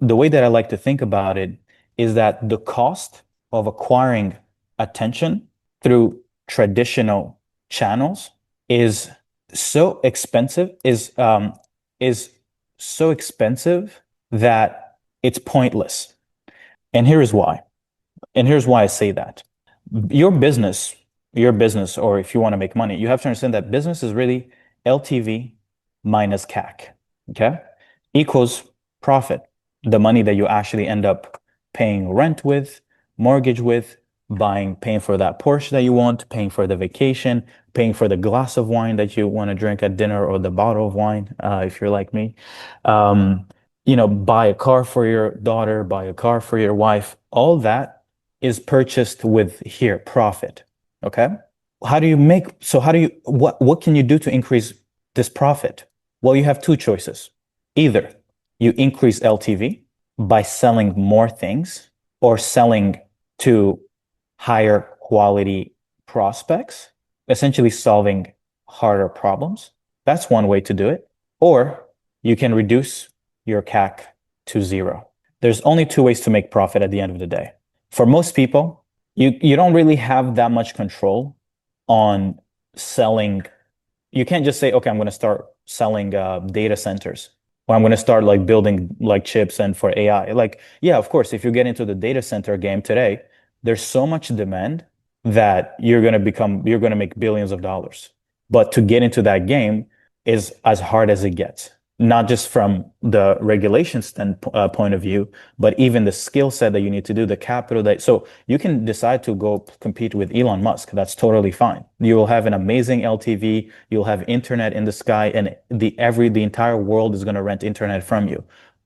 the way that I like to think about it is that the cost of acquiring attention through traditional channels is so expensive, is so expensive that it's pointless. And here is why. And here's why I say that. Your business, your business, or if you want to make money, you have to understand that business is really LTV minus CAC, okay? Equals profit, the money that you actually end up paying rent with, mortgage with, paying for that Porsche that you want, paying for the vacation, paying for the glass of wine that you want to drink at dinner or the bottle of wine, if you're like me. Um, buy a car for your daughter, buy a car for your wife. All that is purchased with here, profit. Okay. What can you do to increase this profit? Well, you have two choices. Either you increase LTV by selling more things or selling to higher quality prospects, essentially solving harder problems. That's one way to do it. Or you can reduce your CAC to zero. There's only two ways to make profit at the end of the day. For most people, you don't really have that much control on selling. You can't just say, okay, I'm going to start selling data centers, or I'm going to start like building like chips and for AI. Like, yeah, of course, if you get into the data center game today, there's so much demand that you're going to make billions of dollars. But to get into that game is as hard as it gets, not just from the regulation point of view, but even the skill set that you need to do, the capital so you can decide to go compete with Elon Musk. That's totally fine. You will have an amazing LTV. You'll have internet in the sky, and the entire world is going to rent internet from you.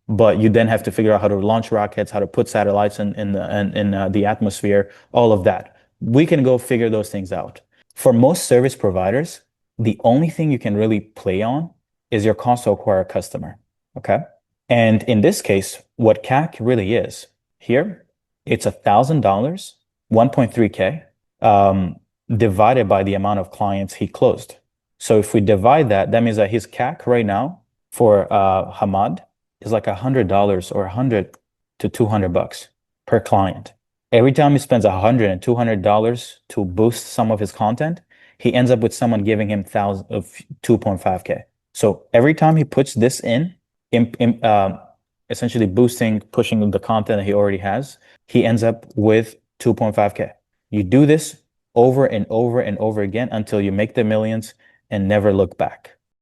But you then have to figure out how to launch rockets, how to put satellites in the atmosphere, all of that. We can go figure those things out. For most service providers, the only thing you can really play on is your cost to acquire a customer. Okay. And in this case, what CAC really is here, it's $1,000, 1.3K, divided by the amount of clients he closed. So if we divide that, that means that his CAC right now for Hamad is like $100 or 100 to 200 bucks per client. Every time he spends $100 and $200 to boost some of his content, he ends up with someone giving him 2.5K. So every time he puts this in essentially pushing the content that he already has, he ends up with 2.5K. You do this over and over and over again until you make the millions and never look back.